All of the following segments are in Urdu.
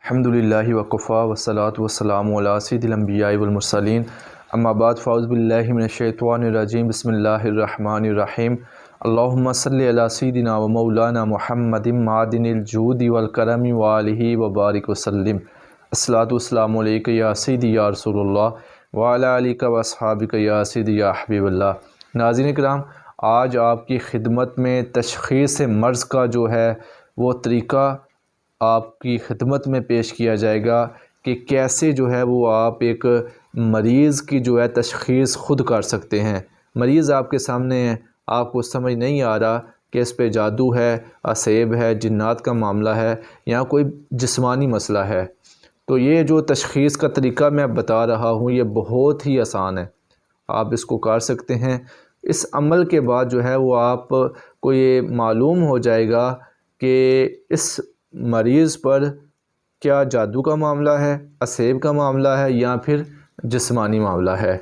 الحمدللہ وکفا والصلاۃ والسلام علی سید الانبیاء والمرسلین اما بعد فاعوذ باللہ من الشیطان الرجیم بسم اللہ الرحمن الرحیم اللہم صلی علی سیدنا و مولانا محمد معدن الجود والکرم وآلہ وبارک وسلم الصلاۃ والسلام علیک یا سیدی یا رسول اللہ وعلی آلک و اصحابک یا سیدی یا حبیب اللہ۔ ناظرین کرام، آج آپ کی خدمت میں تشخیص مرض کا جو ہے وہ طریقہ آپ کی خدمت میں پیش کیا جائے گا کہ کیسے جو ہے وہ آپ ایک مریض کی جو ہے تشخیص خود کر سکتے ہیں۔ مریض آپ کے سامنے ہے، آپ کو سمجھ نہیں آ رہا کہ اس پہ جادو ہے، اسیب ہے، جنات کا معاملہ ہے یا کوئی جسمانی مسئلہ ہے، تو یہ جو تشخیص کا طریقہ میں بتا رہا ہوں یہ بہت ہی آسان ہے، آپ اس کو کر سکتے ہیں۔ اس عمل کے بعد جو ہے وہ آپ کو یہ معلوم ہو جائے گا کہ اس مریض پر کیا جادو کا معاملہ ہے، اسیب کا معاملہ ہے یا پھر جسمانی معاملہ ہے۔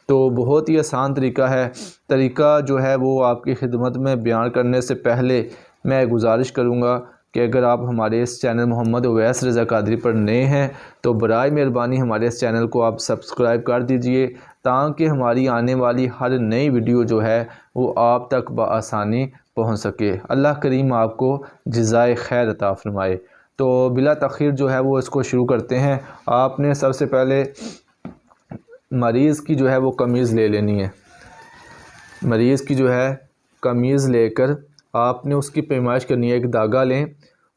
تو بہت ہی آسان طریقہ ہے۔ طریقہ جو ہے وہ آپ کی خدمت میں بیان کرنے سے پہلے میں گزارش کروں گا کہ اگر آپ ہمارے اس چینل محمد اویس رضا قادری پر نئے ہیں تو برائے مہربانی ہمارے اس چینل کو آپ سبسکرائب کر دیجئے تاکہ ہماری آنے والی ہر نئی ویڈیو جو ہے وہ آپ تک بآسانی پہنچ سکے۔ اللہ کریم آپ کو جزائے خیر عطا فرمائے۔ تو بلا تاخیر جو ہے وہ اس کو شروع کرتے ہیں۔ آپ نے سب سے پہلے مریض کی جو ہے وہ قمیض لے لینی ہے۔ مریض کی جو ہے قمیض لے کر آپ نے اس کی پیمائش کرنی ہے۔ ایک دھاگا لیں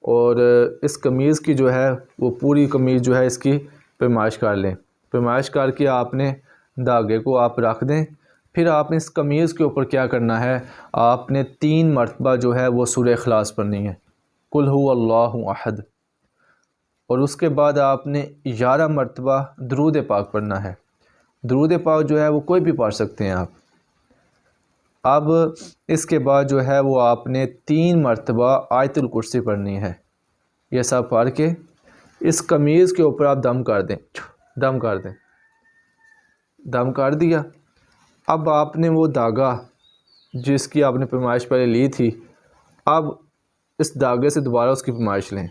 اور اس قمیض کی جو ہے وہ پوری قمیض جو ہے اس کی پیمائش کر لیں۔ پیمائش کر کے آپ نے دھاگے کو آپ رکھ دیں۔ پھر آپ نے اس قمیض کے اوپر کیا کرنا ہے، آپ نے 3 مرتبہ جو ہے وہ سورہ اخلاص پڑھنی ہے، قل هو اللہ احد، اور اس کے بعد آپ نے 11 مرتبہ درود پاک پڑھنا ہے۔ درود پاک جو ہے وہ کوئی بھی پڑھ سکتے ہیں آپ۔ اب اس کے بعد جو ہے وہ آپ نے 3 مرتبہ آیت الکرسی پڑھنی ہے۔ یہ سب پڑھ کے اس قمیض کے اوپر آپ دم کر دیں، دم کر دیں، دم کر دیا۔ اب آپ نے وہ دھاگا جس کی آپ نے پیمائش پہلے لی تھی، اب اس دھاگے سے دوبارہ اس کی پیمائش لیں۔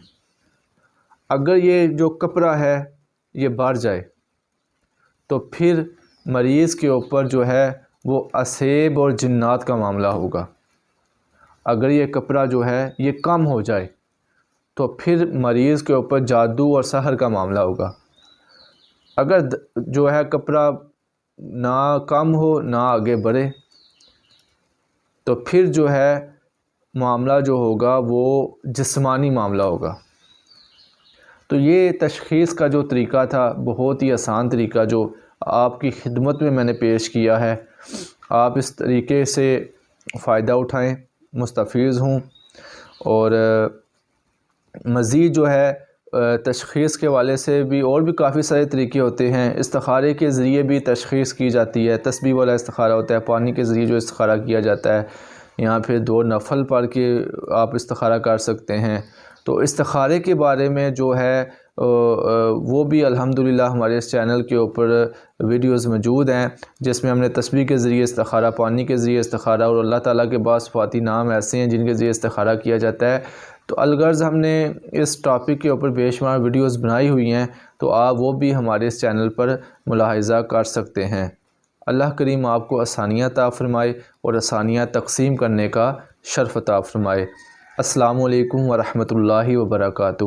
اگر یہ جو کپڑا ہے یہ بڑھ جائے تو پھر مریض کے اوپر جو ہے وہ اسیب اور جنات کا معاملہ ہوگا۔ اگر یہ کپڑا جو ہے یہ کم ہو جائے تو پھر مریض کے اوپر جادو اور سحر کا معاملہ ہوگا۔ اگر جو ہے کپڑا نہ کم ہو نہ آگے بڑھے تو پھر جو ہے معاملہ جو ہوگا وہ جسمانی معاملہ ہوگا۔ تو یہ تشخیص کا جو طریقہ تھا بہت ہی آسان طریقہ جو آپ کی خدمت میں نے پیش کیا ہے، آپ اس طریقے سے فائدہ اٹھائیں، مستفیض ہوں۔ اور مزید جو ہے تشخیص کے حوالے سے بھی اور بھی کافی سارے طریقے ہوتے ہیں۔ استخارے کے ذریعے بھی تشخیص کی جاتی ہے، تسبیح والا استخارہ ہوتا ہے، پانی کے ذریعے جو استخارہ کیا جاتا ہے، یا پھر 2 نفل پڑھ کے آپ استخارہ کر سکتے ہیں۔ تو استخارے کے بارے میں جو ہے وہ بھی الحمدللہ ہمارے اس چینل کے اوپر ویڈیوز موجود ہیں جس میں ہم نے تسبیح کے ذریعے استخارہ، پانی کے ذریعے استخارہ، اور اللہ تعالیٰ کے بعض صفاتی نام ایسے ہیں جن کے ذریعے استخارہ کیا جاتا ہے۔ تو الغرض ہم نے اس ٹاپک کے اوپر بے شمار ویڈیوز بنائی ہوئی ہیں، تو آپ وہ بھی ہمارے اس چینل پر ملاحظہ کر سکتے ہیں۔ اللہ کریم آپ کو آسانیاں عطا فرمائے اور آسانیاں تقسیم کرنے کا شرف عطا فرمائے۔ السلام علیکم ورحمۃ اللہ وبرکاتہ۔